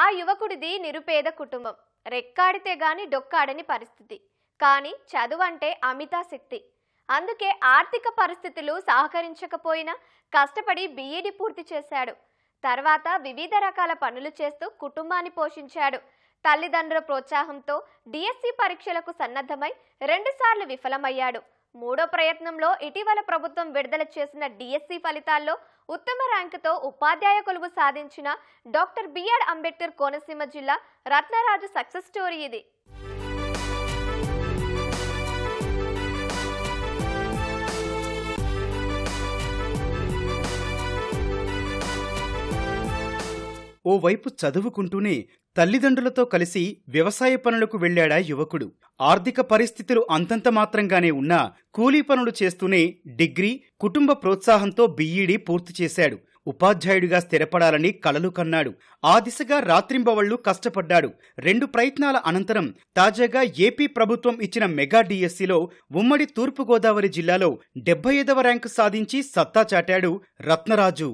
ఆ యువకుడిది నిరుపేద కుటుంబం. రెక్కాడితే గాని డొక్కాడని పరిస్థితి. కానీ చదువంటే అమితాశక్తి. అందుకే ఆర్థిక పరిస్థితులు సహకరించకపోయినా కష్టపడి బీఈడీ పూర్తి చేశాడు. తర్వాత వివిధ రకాల పనులు చేస్తూ కుటుంబాన్ని పోషించాడు. తల్లిదండ్రుల ప్రోత్సాహంతో డిఎస్సి పరీక్షలకు సన్నద్ధమై 2 సార్లు విఫలమయ్యాడు. మూడో ప్రయత్నంలో ఇటీవల ప్రభుత్వం విడుదల చేసిన డిఎస్సి ఫలితాల్లో ఉత్తమ ర్యాంకుతో ఉపాధ్యాయ కొలువు సాధించిన డాక్టర్ బిఆర్ అంబేద్కర్ కోనసీమ జిల్లా రత్నరాజు సక్సెస్ స్టోరీ ఇది. ఓవైపు చదువుకుంటూనే తల్లిదండ్రులతో కలిసి వ్యవసాయ పనులకు వెళ్లాడా యువకుడు. ఆర్థిక పరిస్థితులు అంతంత మాత్రంగానే ఉన్నా కూలీ పనులు చేస్తూనే డిగ్రీ, కుటుంబ ప్రోత్సాహంతో బీఈడీ పూర్తి చేశాడు. ఉపాధ్యాయుడిగా స్థిరపడాలని కలలు కన్నాడు. ఆ దిశగా రాత్రింబవళ్లు కష్టపడ్డాడు. 2 ప్రయత్నాల అనంతరం తాజాగా ఏపీ ప్రభుత్వం ఇచ్చిన మెగా డిఎస్సిలో ఉమ్మడి తూర్పుగోదావరి జిల్లాలో 75వ ర్యాంకు సాధించి సత్తా చాటాడు రత్నరాజు.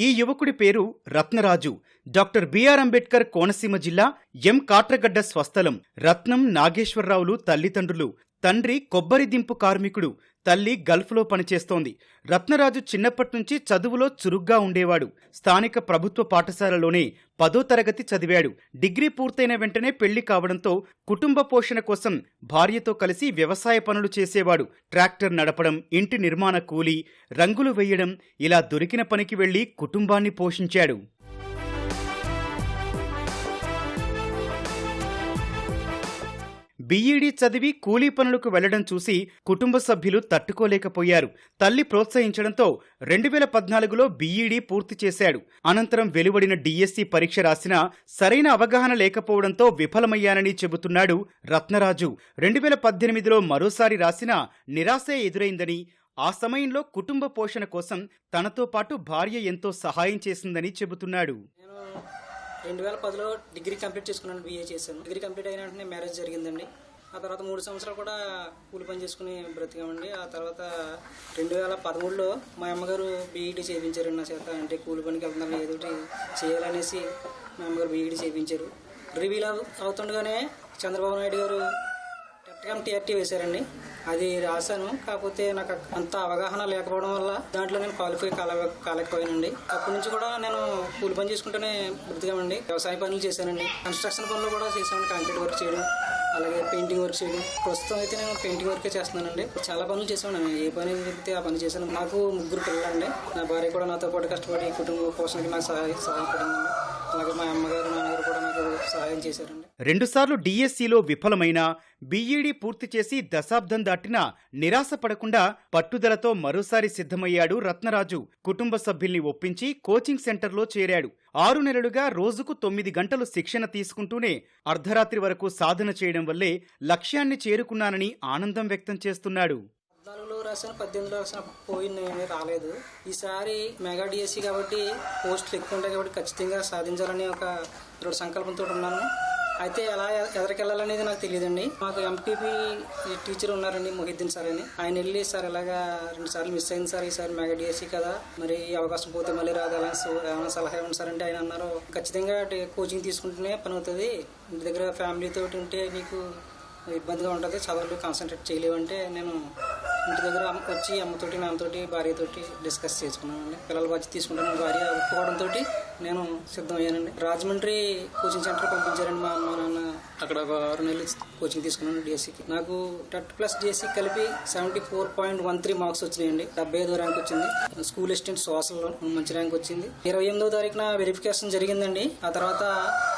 ఈ యువకుడి పేరు రత్నరాజు. డాక్టర్ బిఆర్ అంబేద్కర్ కోనసీమ జిల్లా ఎం కాట్రగడ్డ స్వస్థలం. రత్నం, నాగేశ్వరరావులు తల్లిదండ్రులు. తండ్రి కొబ్బరి దింపు కార్మికుడు, తల్లి గల్ఫ్లో పనిచేస్తోంది. రత్నరాజు చిన్నప్పట్నుంచి చదువులో చురుగ్గా ఉండేవాడు. స్థానిక ప్రభుత్వ పాఠశాలలోనే 10వ తరగతి చదివాడు. డిగ్రీ పూర్తయిన వెంటనే పెళ్లి కావడంతో కుటుంబ పోషణ కోసం భార్యతో కలిసి వ్యవసాయ పనులు చేసేవాడు. ట్రాక్టర్ నడపడం, ఇంటి నిర్మాణ కూలీ, రంగులు వేయడం, ఇలా దొరికిన పనికి వెళ్లి కుటుంబాన్ని పోషించాడు. బీఈడీ చదివి కూలీ పనులకు వెళ్లడం చూసి కుటుంబ సభ్యులు తట్టుకోలేకపోయారు. తల్లి ప్రోత్సహించడంతో 2014లో బీఈడీ పూర్తి చేశాడు. అనంతరం వెలువడిన డిఎస్సి పరీక్ష రాసినా సరైన అవగాహన లేకపోవడంతో విఫలమయ్యానని చెబుతున్నాడు రత్నరాజు. 2018లో మరోసారి రాసినా నిరాశే ఎదురైందని, ఆ సమయంలో కుటుంబ పోషణ కోసం తనతో పాటు భార్య ఎంతో సహాయం చేసిందని చెబుతున్నాడు. 2010లో డిగ్రీ కంప్లీట్ చేసుకున్నాను, బీఏ చేశాను. డిగ్రీ కంప్లీట్ అయిన వెంటనే మ్యారేజ్ జరిగిందండి. ఆ తర్వాత 3 సంవత్సరాలు కూడా కూలి పని చేసుకుని బ్రతికామండి. ఆ తర్వాత 2013లో మా అమ్మగారు బీఈడీ చేయించారు నా చేత. అంటే కూలి పనికి వెళ్తున్నాను, ఏదో చేయాలనేసి మా అమ్మగారు బీఈడీ చేయించారు. రివీల్ అవుతుండగానే చంద్రబాబు నాయుడు గారు టీఆర్టీ వేశారండి. అది రాశాను. కాకపోతే నాకు అంత అవగాహన లేకపోవడం వల్ల దాంట్లో నేను క్వాలిఫై కాలేకపోయానండి. అప్పటి నుంచి కూడా నేను కూలి పని చేసుకుంటూనే బ్రతికామండి. వ్యవసాయ పనులు చేశానండి, కన్స్ట్రక్షన్ పనులు కూడా చేశానండి. కాంక్రీట్ వర్క్ చేయడం, అలాగే పెయింటింగ్ వర్క్ చేయడం. ప్రస్తుతం అయితే నేను పెయింటింగ్ వర్కే చేస్తున్నానండి. చాలా పనులు చేశాను. ఏ పని చెప్తే ఆ పని చేశాను. నాకు 3 పిల్లలండి. నా భార్య కూడా నాతో పాటు కష్టపడి కుటుంబ పోషణకి నాకు సహాయపడిందండి. అలాగే మా అమ్మగారు, నాన్నగారు కూడా నాకు సహాయం చేశారండి. 2 సార్లు డిఎస్సిలో విఫలమైన బీఈడీ పూర్తి చేసి దశాబ్దం దాటినా నిరాశ పడకుండా పట్టుదలతో మరోసారి సిద్ధమయ్యాడు రత్నరాజు. కుటుంబ సభ్యుల్ని ఒప్పించి కోచింగ్ సెంటర్లో చేరాడు. 6 నెలలుగా రోజుకు 9 గంటలు శిక్షణ తీసుకుంటూనే అర్ధరాత్రి వరకు సాధన చేయడం వల్లే లక్ష్యాన్ని చేరుకున్నానని ఆనందం వ్యక్తం చేస్తున్నాడు. 14లో రాశాను, 18లో రాసిన పోయింది, రాలేదు. ఈసారి మెగా డిఎస్సి కాబట్టి పోస్టులు ఎక్కువ ఉంటాయి కాబట్టి ఖచ్చితంగా సాధించాలని ఒక దృఢ సంకల్పంతో ఉన్నాను. అయితే ఎలా ఎదరికెళ్ళాలనేది నాకు తెలియదండి. మాకు ఎంపీపీ టీచర్ ఉన్నారండి, మొహిద్దీన్ సార్ అని. ఆయన వెళ్ళి సార్ ఇలాగా 2 సార్లు మిస్ అయింది సార్, ఈసారి మెగా డిఎస్సి కదా, మరి ఈ అవకాశం పోతే మళ్ళీ రాదు, అలా ఏమైనా సలహా ఇవ్వండి సార్ అంటే ఆయన అన్నారు, ఖచ్చితంగా కోచింగ్ తీసుకుంటేనే పని అవుతుంది. ఇంటి దగ్గర ఫ్యామిలీతో ఉంటే నీకు ఇబ్బందిగా ఉంటుంది, చదువులు కాన్సన్ట్రేట్ చేయలేవంటే నేను ఇంటి దగ్గర వచ్చి అమ్మతోటి, నాన్నతోటి, భార్యతోటి డిస్కస్ చేసుకున్నానండి. పిల్లల బాధ్యత తీసుకుంటాను. భార్య ఒప్పుకోవడంతో నేను సిద్ధమయ్యానండి. రాజమండ్రి కోచింగ్ సెంటర్ పంపించారండి మా అమ్మ నాన్న. అక్కడ ఒక 6 నెలలు కోచింగ్ తీసుకున్నాను డిఎస్సికి. నాకు టెట్ ప్లస్ డిఎస్సి కలిపి 74.13 మార్క్స్ వచ్చినాయండి. 75వ ర్యాంక్ వచ్చింది. స్కూల్ అసిస్టెంట్ సోషల్లో మంచి ర్యాంక్ వచ్చింది. 28వ తారీఖున వెరిఫికేషన్ జరిగిందండి. ఆ తర్వాత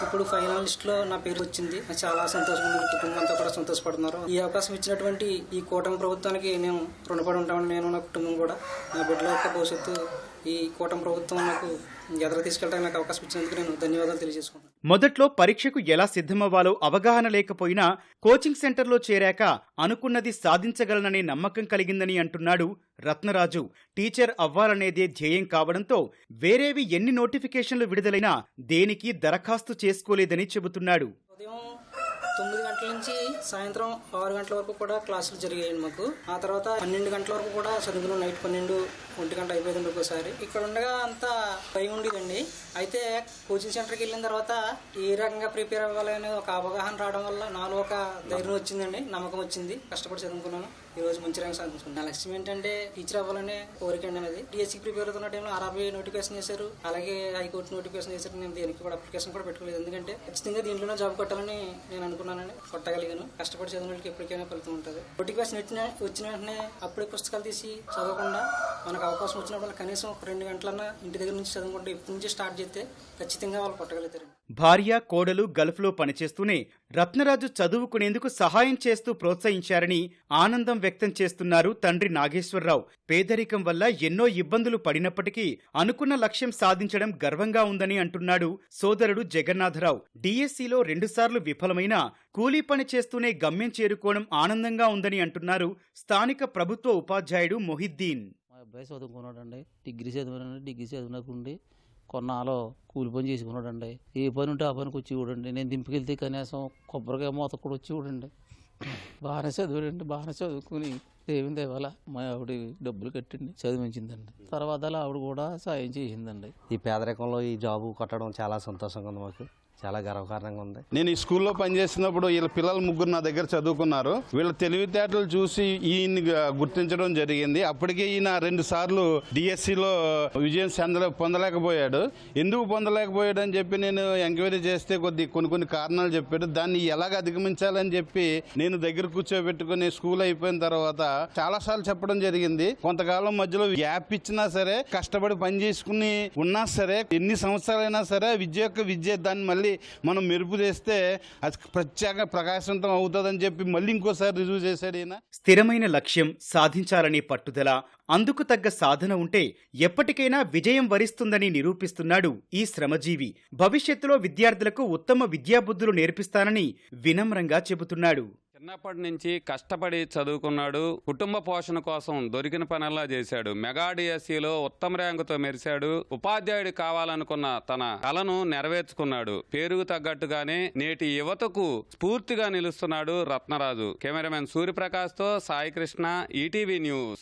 ఇప్పుడు ఫైనల్ లిస్ట్ లో నా పేరు వచ్చింది. చాలా సంతోషంగా, కుటుంబం అంతా కూడా సంతోషపడుతున్నారు. ఈ అవకాశం ఇచ్చినటువంటి ఈ కూటమి ప్రభుత్వానికి నేను రుణపడి ఉంటామని, నేను నా కుటుంబం కూడా. నా బిడ్డల యొక్క భవిష్యత్తు ఈ కూటమి ప్రభుత్వం నాకు ఎదురు తీసుకెళ్ళడానికి నాకు అవకాశం ఇచ్చినందుకు నేను ధన్యవాదాలు తెలియజేసుకుంటాను. మొదట్లో పరీక్షకు ఎలా సిద్ధమవ్వాలో అవగాహన లేకపోయినా కోచింగ్ సెంటర్లో చేరాక అనుకున్నది సాధించగలననే నమ్మకం కలిగిందని అంటున్నాడు రత్నరాజు. టీచర్ అవ్వాలనేదే ధ్యేయం కావడంతో వేరేవి ఎన్ని నోటిఫికేషన్లు విడుదలైనా దేనికి దరఖాస్తు చేసుకోలేదని చెబుతున్నాడు. ఉదయం 9 గంటల నుంచి సాయంత్రం 6 గంటల వరకు కూడా క్లాసులు జరిగాయండి మాకు. ఆ తర్వాత 12 గంటల వరకు కూడా చదువుకున్నాం. నైట్ 12, 1 గంట అయిపోయింది ఒక్కోసారి. ఇక్కడ ఉండగా అంతా భయం ఉండేదండి. అయితే కోచింగ్ సెంటర్కి వెళ్ళిన తర్వాత ఏ రకంగా ప్రిపేర్ అవ్వాలని ఒక అవగాహన రావడం వల్ల నాలో ఒక ధైర్యం వచ్చిందండి, నమ్మకం వచ్చింది. కష్టపడి చదువుకున్నాను. ఈ రోజు మంచి ర్యాంక్ సాధించుకున్నాను. నా లక్ష్యం ఏంటంటే టీచర్ అవ్వాలనే కోరిక అండి అనేది. డిఎస్సికి ప్రిపేర్ అవుతున్న టైంలో RRB నోటిఫికేషన్ చేశారు, అలాగే హైకోర్టు నోటిఫికేషన్ చేశారు. నేను దేనికి కూడా అప్లికేషన్ కూడా పెట్టుకోలేదు. ఎందుకంటే ఖచ్చితంగా దీంట్లోనే జాబ్ కొట్టాలని నేను అనుకున్నానని కొట్టగలిగాను. కష్టపడి చదివిన వాళ్ళకి ఎప్పటికైనా ఫలితం ఉంటుంది. నోటిఫికేషన్ వచ్చిన వెంటనే అప్పుడే పుస్తకాలు తీసి చదవకుండా మనకు అవకాశం వచ్చినప్పుడు కనీసం ఒక 2 గంటలన్నా ఇంటి దగ్గర నుంచి చదువుకుంటే ఇప్పటి నుంచి స్టార్ట్ చేస్తే ఖచ్చితంగా వాళ్ళు కొట్టగలుగుతారు. భార్య, కోడలు గల్ఫ్లో పనిచేస్తూనే రత్నరాజు చదువుకునేందుకు సహాయం చేస్తూ ప్రోత్సహించారని ఆనందం వ్యక్తం చేస్తున్నారు తండ్రి నాగేశ్వరరావు. పేదరికం వల్ల ఎన్నో ఇబ్బందులు పడినప్పటికీ అనుకున్న లక్ష్యం సాధించడం గర్వంగా ఉందని అంటున్నాడు సోదరుడు జగన్నాథరావు. డిఎస్సిలో 2 సార్లు విఫలమైన కూలీ పని చేస్తూనే గమ్యం చేరుకోవడం ఆనందంగా ఉందని అంటున్నారు స్థానిక ప్రభుత్వ ఉపాధ్యాయుడు మొహిద్దీన్. మా అబ్బాయి చదువుకున్నాడండి, డిగ్రీ చదివినకుండి కొన్నాళ్ళు కూలి పని చేసుకున్నాడండి. ఏ పని ఉంటే ఆ పనికి వచ్చి చూడండి. నేను దింపుకెళ్తే కనీసం కొబ్బరికాయ మూత కూడా వచ్చి చూడండి. బాగానే చదువుకుని దేవుని దేవాల మా ఆవిడ డబ్బులు కట్టిండి చదివించిందండి. తర్వాత ఆవిడ కూడా సాయం చేసిందండి. ఈ పేదరికంలో ఈ జాబు కొట్టడం చాలా సంతోషంగా ఉంది, మాకు చాలా గర్వకారణంగా ఉంది. నేను ఈ స్కూల్లో పనిచేసినప్పుడు వీళ్ళ పిల్లలు 3 నా దగ్గర చదువుకున్నారు. వీళ్ళ తెలివితేటలు చూసి ఈయన్ని గుర్తించడం జరిగింది. అప్పటికే ఈయన 2 సార్లు డిఎస్సిలో విజయం పొందలేకపోయాడు. ఎందుకు పొందలేకపోయాడు అని చెప్పి నేను ఎంక్వైరీ చేస్తే కొన్ని కారణాలు చెప్పాడు. దాన్ని ఎలాగ అధిగమించాలని చెప్పి నేను దగ్గర కూర్చోబెట్టుకుని స్కూల్ అయిపోయిన తర్వాత చాలా సార్లు చెప్పడం జరిగింది. కొంతకాలం మధ్యలో గ్యాప్ ఇచ్చినా సరే, కష్టపడి పని చేసుకుని ఉన్నా సరే, ఎన్ని సంవత్సరాలైనా సరే విద్య దాన్ని మళ్ళీ మనం మెరుపు చేస్తే అది ప్రత్యేక ప్రకాశవంతం అవుతుందని చెప్పి మళ్ళీ ఇంకోసారి రుజువు చేశాడు ఈయన. స్థిరమైన లక్ష్యం, సాధించాలనే పట్టుదల, అందుకు తగ్గ సాధన ఉంటే ఎప్పటికైనా విజయం వరిస్తుందని నిరూపిస్తున్నాడు ఈ శ్రమజీవి. భవిష్యత్తులో విద్యార్థులకు ఉత్తమ విద్యాబుద్ధులు నేర్పిస్తానని వినమ్రంగా చెబుతున్నాడు. చిన్నప్పటి నుంచి కష్టపడి చదువుకున్నాడు. కుటుంబ పోషణ కోసం దొరికిన పనల్లా చేశాడు. మెగా డిఎస్సిలో ఉత్తమ ర్యాంకుతో మెరిశాడు. ఉపాధ్యాయుడు కావాలనుకున్న తన కలను నెరవేర్చుకున్నాడు. పేరుకు తగ్గట్టుగానే నేటి యువతకు స్ఫూర్తిగా నిలుస్తున్నాడు రత్నరాజు. కెమెరామెన్ సూర్యప్రకాష్తో సాయి కృష్ణ, ఈటీవీ న్యూస్.